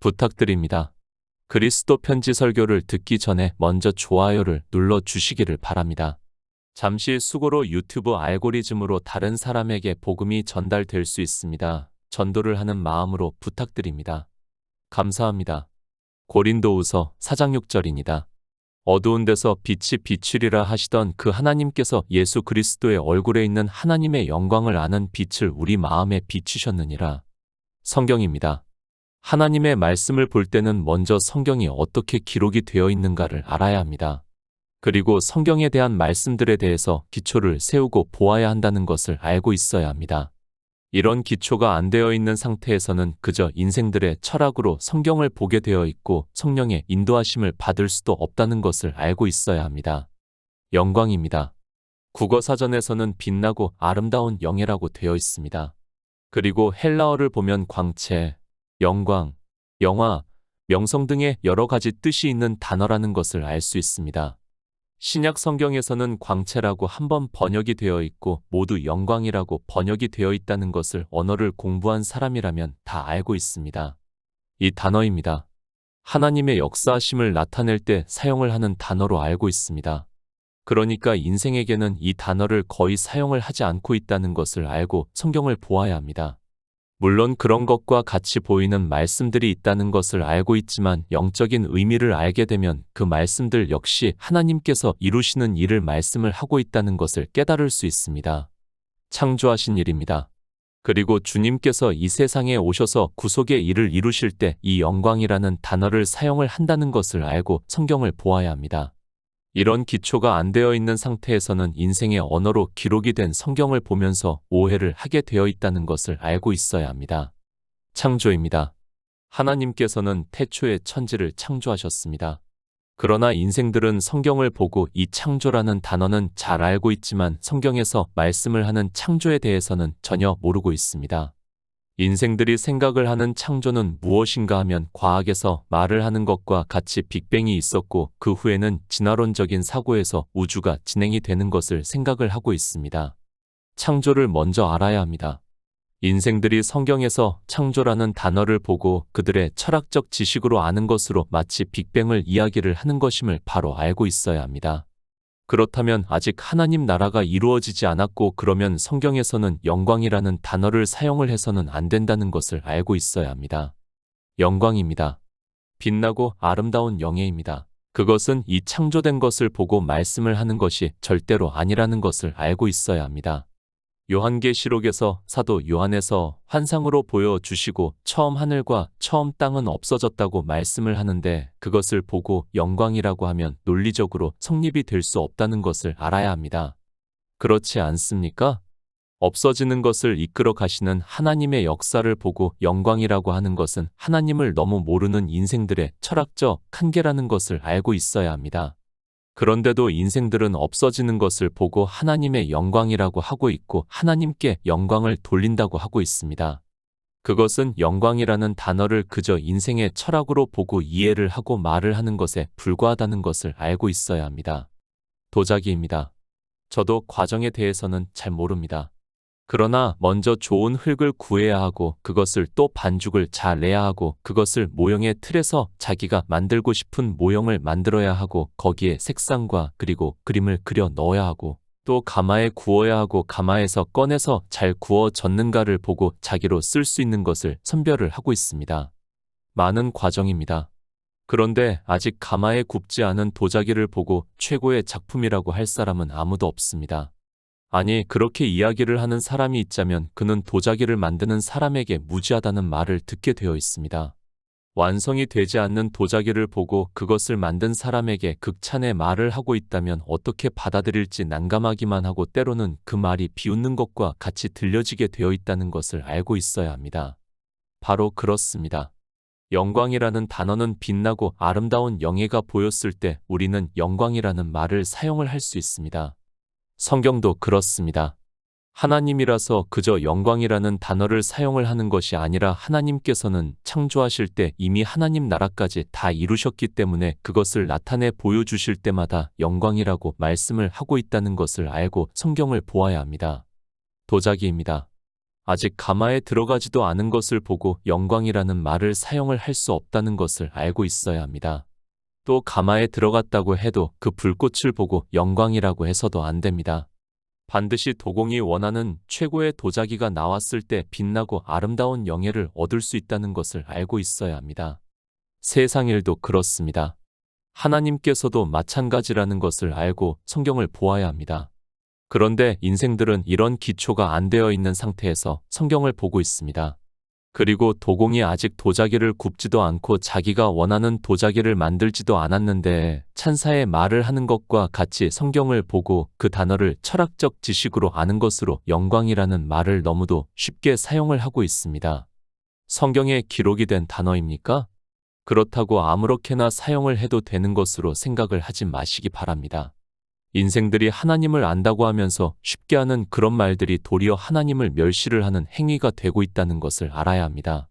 부탁드립니다. 그리스도 편지 설교를 듣기 전에 먼저 좋아요를 눌러 주시기를 바랍니다. 잠시 수고로 유튜브 알고리즘으로 다른 사람에게 복음이 전달될 수 있습니다. 전도를 하는 마음으로 부탁드립니다. 감사합니다. 고린도후서 4장 6절입니다. 어두운 데서 빛이 비추리라 하시던 그 하나님께서 예수 그리스도의 얼굴에 있는 하나님의 영광을 아는 빛을 우리 마음에 비추셨느니라. 성경입니다. 하나님의 말씀을 볼 때는 먼저 성경이 어떻게 기록이 되어 있는가를 알아야 합니다. 그리고 성경에 대한 말씀들에 대해서 기초를 세우고 보아야 한다는 것을 알고 있어야 합니다. 이런 기초가 안 되어 있는 상태에서는 그저 인생들의 철학으로 성경을 보게 되어 있고 성령의 인도하심을 받을 수도 없다는 것을 알고 있어야 합니다. 영광입니다. 국어사전에서는 빛나고 아름다운 영예라고 되어 있습니다. 그리고 헬라어를 보면 광채, 영광, 영화, 명성 등의 여러 가지 뜻이 있는 단어라는 것을 알 수 있습니다. 신약 성경에서는 광채라고 한번 번역이 되어 있고 모두 영광이라고 번역이 되어 있다는 것을 언어를 공부한 사람이라면 다 알고 있습니다. 이 단어입니다. 하나님의 역사하심을 나타낼 때 사용을 하는 단어로 알고 있습니다. 그러니까 인생에게는 이 단어를 거의 사용을 하지 않고 있다는 것을 알고 성경을 보아야 합니다. 물론 그런 것과 같이 보이는 말씀들이 있다는 것을 알고 있지만 영적인 의미를 알게 되면 그 말씀들 역시 하나님께서 이루시는 일을 말씀을 하고 있다는 것을 깨달을 수 있습니다. 창조하신 일입니다. 그리고 주님께서 이 세상에 오셔서 구속의 일을 이루실 때 이 영광이라는 단어를 사용을 한다는 것을 알고 성경을 보아야 합니다. 이런 기초가 안 되어 있는 상태에서는 인생의 언어로 기록이 된 성경을 보면서 오해를 하게 되어 있다는 것을 알고 있어야 합니다. 창조입니다. 하나님께서는 태초에 천지를 창조하셨습니다. 그러나 인생들은 성경을 보고 이 창조라는 단어는 잘 알고 있지만 성경에서 말씀을 하는 창조에 대해서는 전혀 모르고 있습니다. 인생들이 생각을 하는 창조는 무엇인가 하면 과학에서 말을 하는 것과 같이 빅뱅이 있었고 그 후에는 진화론적인 사고에서 우주가 진행이 되는 것을 생각을 하고 있습니다. 창조를 먼저 알아야 합니다. 인생들이 성경에서 창조라는 단어를 보고 그들의 철학적 지식으로 아는 것으로 마치 빅뱅을 이야기를 하는 것임을 바로 알고 있어야 합니다. 그렇다면 아직 하나님 나라가 이루어지지 않았고 그러면 성경에서는 영광이라는 단어를 사용을 해서는 안 된다는 것을 알고 있어야 합니다. 영광입니다. 빛나고 아름다운 영예입니다. 그것은 이 창조된 것을 보고 말씀을 하는 것이 절대로 아니라는 것을 알고 있어야 합니다. 요한계시록에서 사도 요한에서 환상으로 보여주시고 처음 하늘과 처음 땅은 없어졌다고 말씀을 하는데 그것을 보고 영광이라고 하면 논리적으로 성립이 될 수 없다는 것을 알아야 합니다. 그렇지 않습니까? 없어지는 것을 이끌어 가시는 하나님의 역사를 보고 영광이라고 하는 것은 하나님을 너무 모르는 인생들의 철학적 한계라는 것을 알고 있어야 합니다. 그런데도 인생들은 없어지는 것을 보고 하나님의 영광이라고 하고 있고 하나님께 영광을 돌린다고 하고 있습니다. 그것은 영광이라는 단어를 그저 인생의 철학으로 보고 이해를 하고 말을 하는 것에 불과하다는 것을 알고 있어야 합니다. 도자기입니다. 저도 과정에 대해서는 잘 모릅니다. 그러나 먼저 좋은 흙을 구해야 하고 그것을 또 반죽을 잘 내야 하고 그것을 모형의 틀에서 자기가 만들고 싶은 모형을 만들어야 하고 거기에 색상과 그리고 그림을 그려 넣어야 하고 또 가마에 구워야 하고 가마에서 꺼내서 잘 구워졌는가를 보고 자기로 쓸 수 있는 것을 선별을 하고 있습니다. 많은 과정입니다. 그런데 아직 가마에 굽지 않은 도자기를 보고 최고의 작품이라고 할 사람은 아무도 없습니다. 아니, 그렇게 이야기를 하는 사람이 있자면 그는 도자기를 만드는 사람에게 무지하다는 말을 듣게 되어 있습니다. 완성이 되지 않는 도자기를 보고 그것을 만든 사람에게 극찬의 말을 하고 있다면 어떻게 받아들일지 난감하기만 하고 때로는 그 말이 비웃는 것과 같이 들려지게 되어 있다는 것을 알고 있어야 합니다. 바로 그렇습니다. 영광이라는 단어는 빛나고 아름다운 영예가 보였을 때 우리는 영광이라는 말을 사용을 할 수 있습니다. 성경도 그렇습니다. 하나님이라서 그저 영광이라는 단어를 사용을 하는 것이 아니라 하나님께서는 창조하실 때 이미 하나님 나라까지 다 이루셨기 때문에 그것을 나타내 보여주실 때마다 영광이라고 말씀을 하고 있다는 것을 알고 성경을 보아야 합니다. 도자기입니다. 아직 가마에 들어가지도 않은 것을 보고 영광이라는 말을 사용을 할 수 없다는 것을 알고 있어야 합니다. 또 가마에 들어갔다고 해도 그 불꽃을 보고 영광이라고 해서도 안 됩니다. 반드시 도공이 원하는 최고의 도자기가 나왔을 때 빛나고 아름다운 영예를 얻을 수 있다는 것을 알고 있어야 합니다. 세상 일도 그렇습니다. 하나님께서도 마찬가지라는 것을 알고 성경을 보아야 합니다. 그런데 인생들은 이런 기초가 안 되어 있는 상태에서 성경을 보고 있습니다. 그리고 도공이 아직 도자기를 굽지도 않고 자기가 원하는 도자기를 만들지도 않았는데 찬사의 말을 하는 것과 같이 성경을 보고 그 단어를 철학적 지식으로 아는 것으로 영광이라는 말을 너무도 쉽게 사용을 하고 있습니다. 성경에 기록이 된 단어입니까? 그렇다고 아무렇게나 사용을 해도 되는 것으로 생각을 하지 마시기 바랍니다. 인생들이 하나님을 안다고 하면서 쉽게 하는 그런 말들이 도리어 하나님을 멸시를 하는 행위가 되고 있다는 것을 알아야 합니다.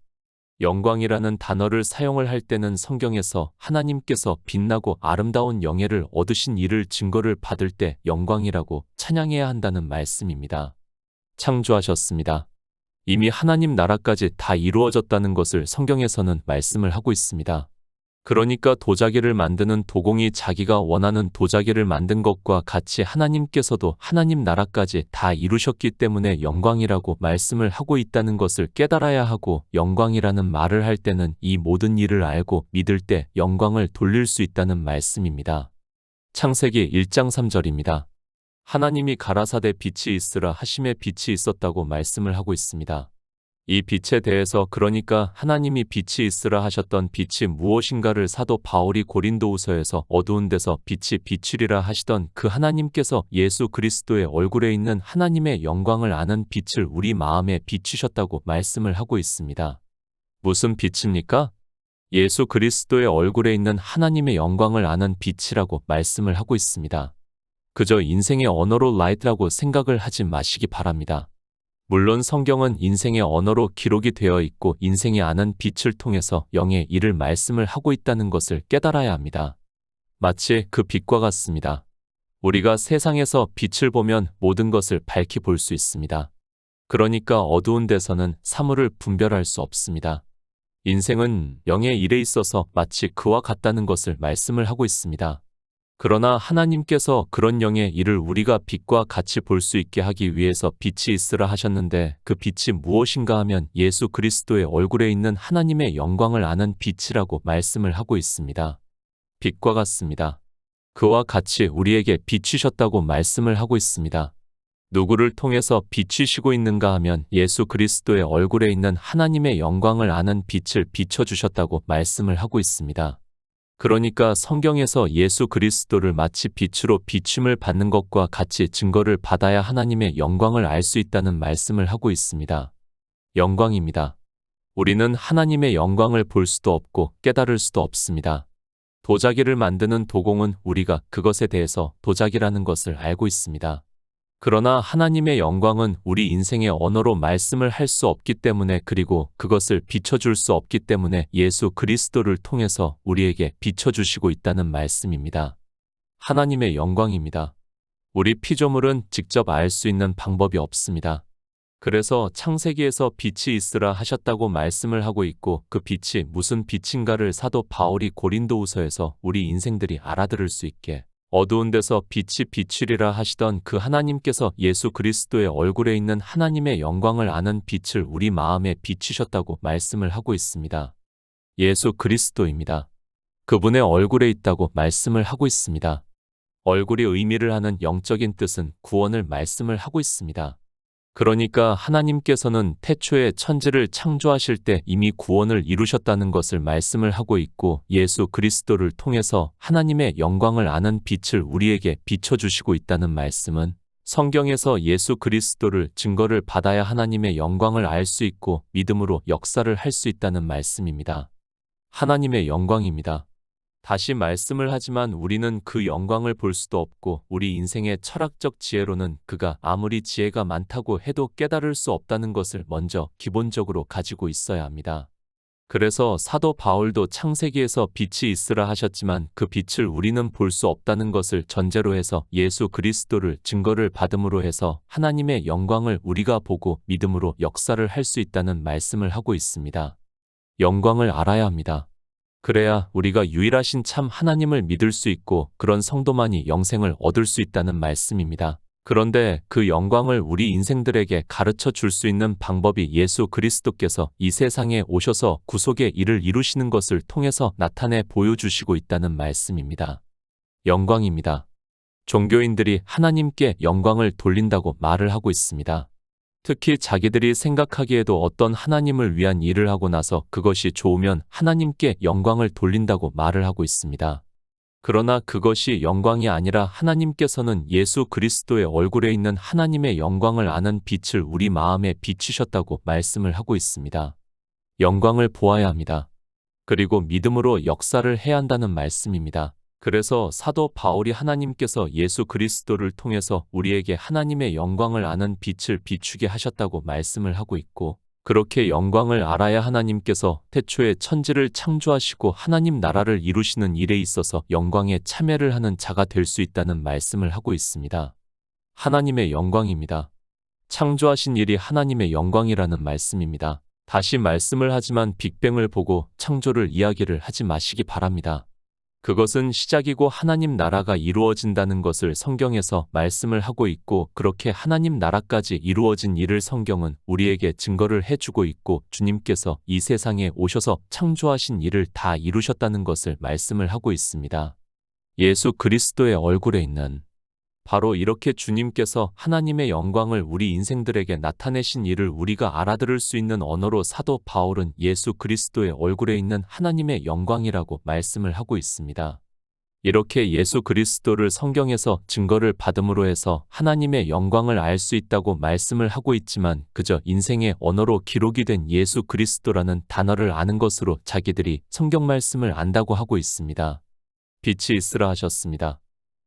영광이라는 단어를 사용을 할 때는 성경에서 하나님께서 빛나고 아름다운 영예를 얻으신 일을 증거를 받을 때 영광이라고 찬양해야 한다는 말씀입니다. 창조하셨습니다. 이미 하나님 나라까지 다 이루어졌다는 것을 성경에서는 말씀을 하고 있습니다. 그러니까 도자기를 만드는 도공이 자기가 원하는 도자기를 만든 것과 같이 하나님께서도 하나님 나라까지 다 이루셨기 때문에 영광이라고 말씀을 하고 있다는 것을 깨달아야 하고 영광이라는 말을 할 때는 이 모든 일을 알고 믿을 때 영광을 돌릴 수 있다는 말씀입니다. 창세기 1장 3절입니다. 하나님이 가라사대 빛이 있으라 하심에 빛이 있었다고 말씀을 하고 있습니다. 이 빛에 대해서 그러니까 하나님이 빛이 있으라 하셨던 빛이 무엇인가를 사도 바울이 고린도후서에서 어두운 데서 빛이 비추리라 하시던 그 하나님께서 예수 그리스도의 얼굴에 있는 하나님의 영광을 아는 빛을 우리 마음에 비추셨다고 말씀을 하고 있습니다. 무슨 빛입니까? 예수 그리스도의 얼굴에 있는 하나님의 영광을 아는 빛이라고 말씀을 하고 있습니다. 그저 인생의 언어로 라이트라고 생각을 하지 마시기 바랍니다. 물론 성경은 인생의 언어로 기록이 되어 있고 인생이 아는 빛을 통해서 영의 일을 말씀을 하고 있다는 것을 깨달아야 합니다. 마치 그 빛과 같습니다. 우리가 세상에서 빛을 보면 모든 것을 밝히 볼 수 있습니다. 그러니까 어두운 데서는 사물을 분별할 수 없습니다. 인생은 영의 일에 있어서 마치 그와 같다는 것을 말씀을 하고 있습니다. 그러나 하나님께서 그런 영의 일을 우리가 빛과 같이 볼 수 있게 하기 위해서 빛이 있으라 하셨는데 그 빛이 무엇인가 하면 예수 그리스도의 얼굴에 있는 하나님의 영광을 아는 빛이라고 말씀을 하고 있습니다. 빛과 같습니다. 그와 같이 우리에게 비추셨다고 말씀을 하고 있습니다. 누구를 통해서 비추시고 있는가 하면 예수 그리스도의 얼굴에 있는 하나님의 영광을 아는 빛을 비춰주셨다고 말씀을 하고 있습니다. 그러니까 성경에서 예수 그리스도를 마치 빛으로 비춤을 받는 것과 같이 증거를 받아야 하나님의 영광을 알 수 있다는 말씀을 하고 있습니다. 영광입니다. 우리는 하나님의 영광을 볼 수도 없고 깨달을 수도 없습니다. 도자기를 만드는 도공은 우리가 그것에 대해서 도자기라는 것을 알고 있습니다. 그러나 하나님의 영광은 우리 인생의 언어로 말씀을 할 수 없기 때문에 그리고 그것을 비춰줄 수 없기 때문에 예수 그리스도를 통해서 우리에게 비춰주시고 있다는 말씀입니다. 하나님의 영광입니다. 우리 피조물은 직접 알 수 있는 방법이 없습니다. 그래서 창세기에서 빛이 있으라 하셨다고 말씀을 하고 있고 그 빛이 무슨 빛인가를 사도 바울이 고린도후서에서 우리 인생들이 알아들을 수 있게 어두운 데서 빛이 비추리라 하시던 그 하나님께서 예수 그리스도의 얼굴에 있는 하나님의 영광을 아는 빛을 우리 마음에 비추셨다고 말씀을 하고 있습니다. 예수 그리스도입니다. 그분의 얼굴에 있다고 말씀을 하고 있습니다. 얼굴이 의미를 하는 영적인 뜻은 구원을 말씀을 하고 있습니다. 그러니까 하나님께서는 태초에 천지를 창조하실 때 이미 구원을 이루셨다는 것을 말씀을 하고 있고 예수 그리스도를 통해서 하나님의 영광을 아는 빛을 우리에게 비춰주시고 있다는 말씀은 성경에서 예수 그리스도를 증거를 받아야 하나님의 영광을 알 수 있고 믿음으로 역사를 할 수 있다는 말씀입니다. 하나님의 영광입니다. 다시 말씀을 하지만 우리는 그 영광을 볼 수도 없고 우리 인생의 철학적 지혜로는 그가 아무리 지혜가 많다고 해도 깨달을 수 없다는 것을 먼저 기본적으로 가지고 있어야 합니다. 그래서 사도 바울도 창세기에서 빛이 있으라 하셨지만 그 빛을 우리는 볼 수 없다는 것을 전제로 해서 예수 그리스도를 증거를 받음으로 해서 하나님의 영광을 우리가 보고 믿음으로 역사를 할 수 있다는 말씀을 하고 있습니다. 영광을 알아야 합니다. 그래야 우리가 유일하신 참 하나님을 믿을 수 있고 그런 성도만이 영생을 얻을 수 있다는 말씀입니다. 그런데 그 영광을 우리 인생들에게 가르쳐 줄 수 있는 방법이 예수 그리스도께서 이 세상에 오셔서 구속의 일을 이루시는 것을 통해서 나타내 보여주시고 있다는 말씀입니다. 영광입니다. 종교인들이 하나님께 영광을 돌린다고 말을 하고 있습니다. 특히 자기들이 생각하기에도 어떤 하나님을 위한 일을 하고 나서 그것이 좋으면 하나님께 영광을 돌린다고 말을 하고 있습니다. 그러나 그것이 영광이 아니라 하나님께서는 예수 그리스도의 얼굴에 있는 하나님의 영광을 아는 빛을 우리 마음에 비추셨다고 말씀을 하고 있습니다. 영광을 보아야 합니다. 그리고 믿음으로 역사를 해야 한다는 말씀입니다. 그래서 사도 바울이 하나님께서 예수 그리스도를 통해서 우리에게 하나님의 영광을 아는 빛을 비추게 하셨다고 말씀을 하고 있고, 그렇게 영광을 알아야 하나님께서 태초에 천지를 창조하시고 하나님 나라를 이루시는 일에 있어서 영광에 참여를 하는 자가 될 수 있다는 말씀을 하고 있습니다. 하나님의 영광입니다. 창조하신 일이 하나님의 영광이라는 말씀입니다. 다시 말씀을 하지만 빅뱅을 보고 창조를 이야기를 하지 마시기 바랍니다. 그것은 시작이고 하나님 나라가 이루어진다는 것을 성경에서 말씀을 하고 있고, 그렇게 하나님 나라까지 이루어진 일을 성경은 우리에게 증거를 해주고 있고, 주님께서 이 세상에 오셔서 창조하신 일을 다 이루셨다는 것을 말씀을 하고 있습니다. 예수 그리스도의 얼굴에 있는 바로 이렇게 주님께서 하나님의 영광을 우리 인생들에게 나타내신 일을 우리가 알아들을 수 있는 언어로 사도 바울은 예수 그리스도의 얼굴에 있는 하나님의 영광이라고 말씀을 하고 있습니다. 이렇게 예수 그리스도를 성경에서 증거를 받음으로 해서 하나님의 영광을 알 수 있다고 말씀을 하고 있지만, 그저 인생의 언어로 기록이 된 예수 그리스도라는 단어를 아는 것으로 자기들이 성경 말씀을 안다고 하고 있습니다. 빛이 있으라 하셨습니다.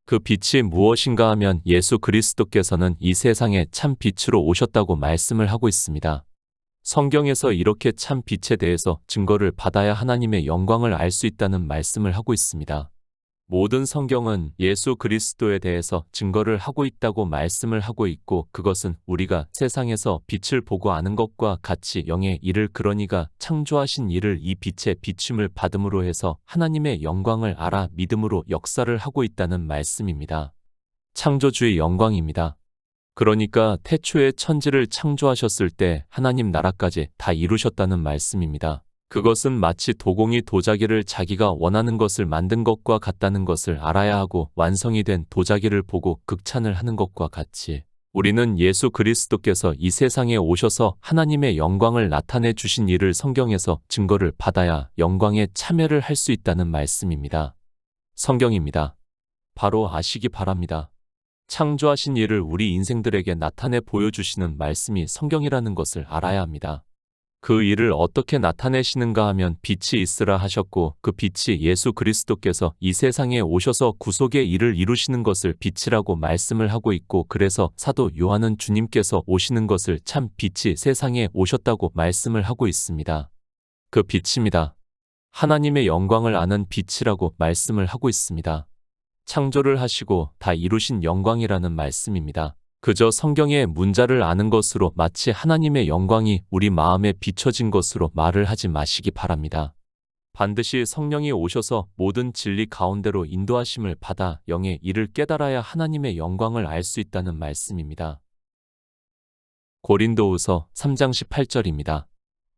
그 빛이 무엇인가 하면 예수 그리스도께서는 이 세상에 참 빛으로 오셨다고 말씀을 하고 있습니다. 성경에서 이렇게 참 빛에 대해서 증거를 받아야 하나님의 영광을 알 수 있다는 말씀을 하고 있습니다. 모든 성경은 예수 그리스도에 대해서 증거를 하고 있다고 말씀을 하고 있고, 그것은 우리가 세상에서 빛을 보고 아는 것과 같이 영의 일을, 그러니까 창조하신 일을 이 빛의 비춤을 받음으로 해서 하나님의 영광을 알아 믿음으로 역사를 하고 있다는 말씀입니다. 창조주의 영광입니다. 그러니까 태초에 천지를 창조하셨을 때 하나님 나라까지 다 이루셨다는 말씀입니다. 그것은 마치 도공이 도자기를 자기가 원하는 것을 만든 것과 같다는 것을 알아야 하고, 완성이 된 도자기를 보고 극찬을 하는 것과 같이 우리는 예수 그리스도께서 이 세상에 오셔서 하나님의 영광을 나타내 주신 일을 성경에서 증거를 받아야 영광에 참여를 할 수 있다는 말씀입니다. 성경입니다. 바로 아시기 바랍니다. 창조하신 일을 우리 인생들에게 나타내 보여주시는 말씀이 성경이라는 것을 알아야 합니다. 그 일을 어떻게 나타내시는가 하면 빛이 있으라 하셨고, 그 빛이 예수 그리스도께서 이 세상에 오셔서 구속의 일을 이루시는 것을 빛이라고 말씀을 하고 있고, 그래서 사도 요한은 주님께서 오시는 것을 참 빛이 세상에 오셨다고 말씀을 하고 있습니다. 그 빛입니다. 하나님의 영광을 아는 빛이라고 말씀을 하고 있습니다. 창조를 하시고 다 이루신 영광이라는 말씀입니다. 그저 성경의 문자를 아는 것으로 마치 하나님의 영광이 우리 마음에 비춰진 것으로 말을 하지 마시기 바랍니다. 반드시 성령이 오셔서 모든 진리 가운데로 인도하심을 받아 영의 일을 깨달아야 하나님의 영광을 알 수 있다는 말씀입니다. 고린도후서 3장 18절입니다.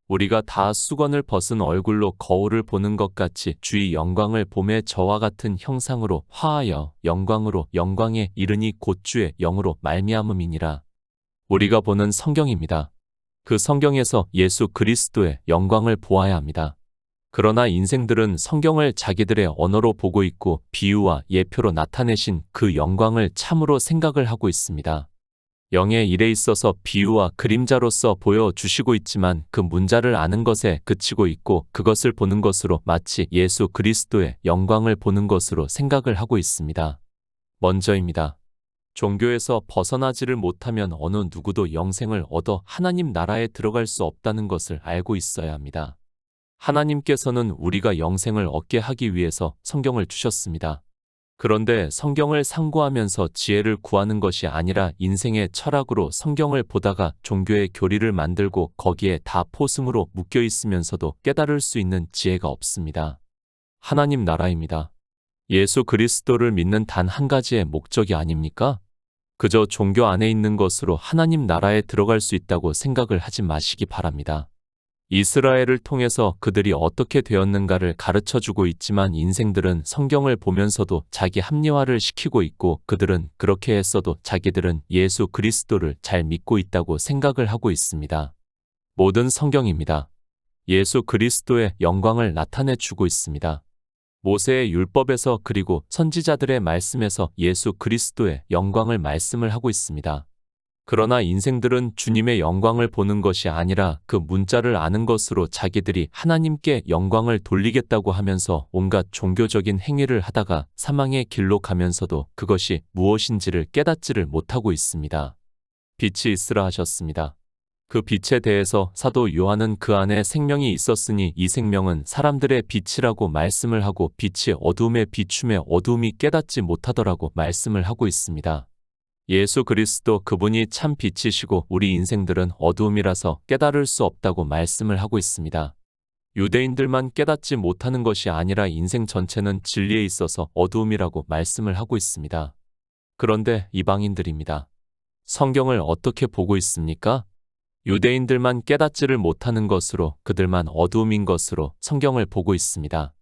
우리가 다 수건을 벗은 얼굴로 거울을 보는 것 같이 주의 영광을 봄에 저와 같은 형상으로 화하여 영광으로 영광에 이르니 곧 주의 영으로 말미암음이니라. 우리가 보는 성경입니다. 그 성경에서 예수 그리스도의 영광을 보아야 합니다. 그러나 인생들은 성경을 자기들의 언어로 보고 있고 비유와 예표로 나타내신 그 영광을 참으로 생각을 하고 있습니다. 영의 일에 있어서 비유와 그림자로서 보여주시고 있지만 그 문자를 아는 것에 그치고 있고, 그것을 보는 것으로 마치 예수 그리스도의 영광을 보는 것으로 생각을 하고 있습니다. 먼저입니다. 종교에서 벗어나지를 못하면 어느 누구도 영생을 얻어 하나님 나라에 들어갈 수 없다는 것을 알고 있어야 합니다. 하나님께서는 우리가 영생을 얻게 하기 위해서 성경을 주셨습니다. 그런데 성경을 상고하면서 지혜를 구하는 것이 아니라 인생의 철학으로 성경을 보다가 종교의 교리를 만들고 거기에 다 포승으로 묶여 있으면서도 깨달을 수 있는 지혜가 없습니다. 하나님 나라입니다. 예수 그리스도를 믿는 단 한 가지의 목적이 아닙니까? 그저 종교 안에 있는 것으로 하나님 나라에 들어갈 수 있다고 생각을 하지 마시기 바랍니다. 이스라엘을 통해서 그들이 어떻게 되었는가를 가르쳐주고 있지만 인생들은 성경을 보면서도 자기 합리화를 시키고 있고 그들은 그렇게 했어도 자기들은 예수 그리스도를 잘 믿고 있다고 생각을 하고 있습니다. 모든 성경입니다. 예수 그리스도의 영광을 나타내 주고 있습니다. 모세의 율법에서 그리고 선지자들의 말씀에서 예수 그리스도의 영광을 말씀을 하고 있습니다. 그러나 인생들은 주님의 영광을 보는 것이 아니라 그 문자를 아는 것으로 자기들이 하나님께 영광을 돌리겠다고 하면서 온갖 종교적인 행위를 하다가 사망의 길로 가면서도 그것이 무엇인지를 깨닫지를 못하고 있습니다. 빛이 있으라 하셨습니다. 그 빛에 대해서 사도 요한은 그 안에 생명이 있었으니 이 생명은 사람들의 빛이라고 말씀을 하고 빛이 어두움에 비춤에 어두움이 깨닫지 못하더라고 말씀을 하고 있습니다. 예수 그리스도 그분이 참 빛이시고 우리 인생들은 어두움이라서 깨달을 수 없다고 말씀을 하고 있습니다. 유대인들만 깨닫지 못하는 것이 아니라 인생 전체는 진리에 있어서 어두움이라고 말씀을 하고 있습니다. 그런데 이방인들입니다. 성경을 어떻게 보고 있습니까? 유대인들만 깨닫지를 못하는 것으로 그들만 어두움인 것으로 성경을 보고 있습니다.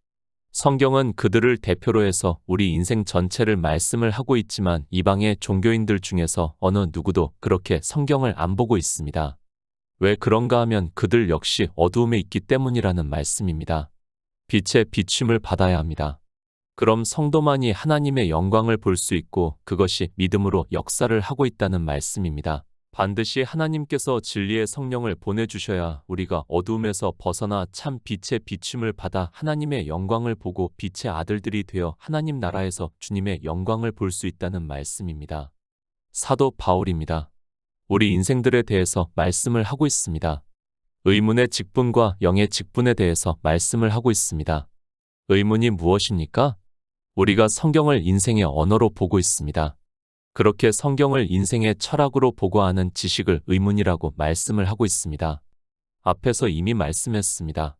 성경은 그들을 대표로 해서 우리 인생 전체를 말씀을 하고 있지만 이방의 종교인들 중에서 어느 누구도 그렇게 성경을 안 보고 있습니다. 왜 그런가 하면 그들 역시 어두움에 있기 때문이라는 말씀입니다. 빛의 비춤을 받아야 합니다. 그럼 성도만이 하나님의 영광을 볼 수 있고 그것이 믿음으로 역사를 하고 있다는 말씀입니다. 반드시 하나님께서 진리의 성령을 보내주셔야 우리가 어두움에서 벗어나 참 빛의 비춤을 받아 하나님의 영광을 보고 빛의 아들들이 되어 하나님 나라에서 주님의 영광을 볼 수 있다는 말씀입니다. 사도 바울입니다. 우리 인생들에 대해서 말씀을 하고 있습니다. 의문의 직분과 영의 직분에 대해서 말씀을 하고 있습니다. 의문이 무엇입니까? 우리가 성경을 인생의 언어로 보고 있습니다. 그렇게 성경을 인생의 철학으로 보고하는 지식을 의문이라고 말씀을 하고 있습니다. 앞에서 이미 말씀했습니다.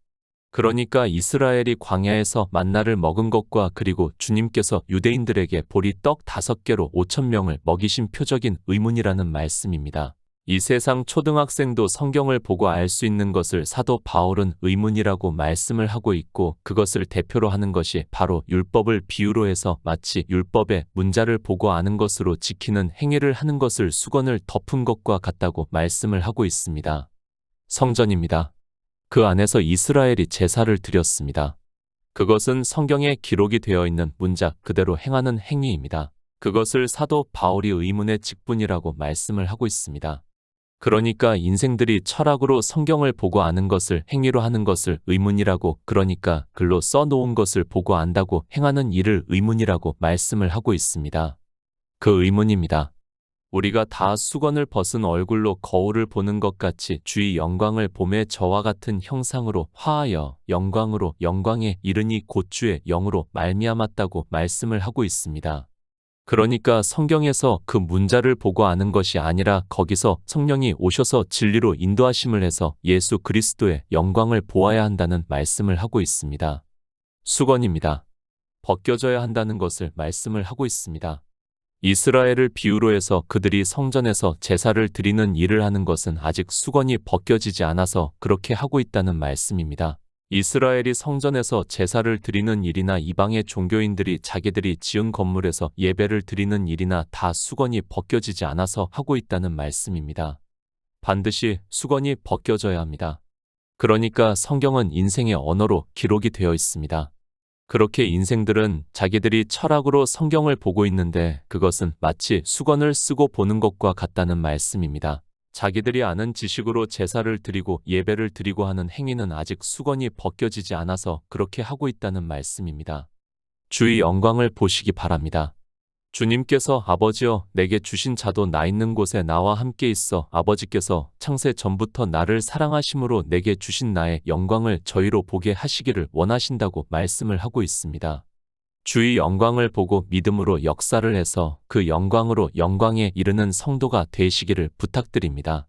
그러니까 이스라엘이 광야에서 만나를 먹은 것과 그리고 주님께서 유대인들에게 보리 떡 5개로 5,000명을 먹이신 표적인 의문이라는 말씀입니다. 이 세상 초등학생도 성경을 보고 알 수 있는 것을 사도 바울은 의문이라고 말씀을 하고 있고 그것을 대표로 하는 것이 바로 율법을 비유로 해서 마치 율법의 문자를 보고 아는 것으로 지키는 행위를 하는 것을 수건을 덮은 것과 같다고 말씀을 하고 있습니다. 성전입니다. 그 안에서 이스라엘이 제사를 드렸습니다. 그것은 성경에 기록이 되어 있는 문자 그대로 행하는 행위입니다. 그것을 사도 바울이 의문의 직분이라고 말씀을 하고 있습니다. 그러니까 인생들이 철학으로 성경을 보고 아는 것을 행위로 하는 것을 의문이라고 그러니까 글로 써놓은 것을 보고 안다고 행하는 일을 의문이라고 말씀을 하고 있습니다. 그 의문입니다. 우리가 다 수건을 벗은 얼굴로 거울을 보는 것 같이 주의 영광을 봄의 저와 같은 형상으로 화하여 영광으로 영광에 이르니 곧 주의 영으로 말미암았다고 말씀을 하고 있습니다. 그러니까 성경에서 그 문자를 보고 아는 것이 아니라 거기서 성령이 오셔서 진리로 인도하심을 해서 예수 그리스도의 영광을 보아야 한다는 말씀을 하고 있습니다. 수건입니다. 벗겨져야 한다는 것을 말씀을 하고 있습니다. 이스라엘을 비유로 해서 그들이 성전에서 제사를 드리는 일을 하는 것은 아직 수건이 벗겨지지 않아서 그렇게 하고 있다는 말씀입니다. 이스라엘이 성전에서 제사를 드리는 일이나 이방의 종교인들이 자기들이 지은 건물에서 예배를 드리는 일이나 다 수건이 벗겨지지 않아서 하고 있다는 말씀입니다. 반드시 수건이 벗겨져야 합니다. 그러니까 성경은 인생의 언어로 기록이 되어 있습니다. 그렇게 인생들은 자기들이 철학으로 성경을 보고 있는데 그것은 마치 수건을 쓰고 보는 것과 같다는 말씀입니다. 자기들이 아는 지식으로 제사를 드리고 예배를 드리고 하는 행위는 아직 수건이 벗겨지지 않아서 그렇게 하고 있다는 말씀입니다. 주의 영광을 보시기 바랍니다. 주님께서 아버지여 내게 주신 자도 나 있는 곳에 나와 함께 있어 아버지께서 창세 전부터 나를 사랑하심으로 내게 주신 나의 영광을 저희로 보게 하시기를 원하신다고 말씀을 하고 있습니다. 주의 영광을 보고 믿음으로 역사를 해서 그 영광으로 영광에 이르는 성도가 되시기를 부탁드립니다.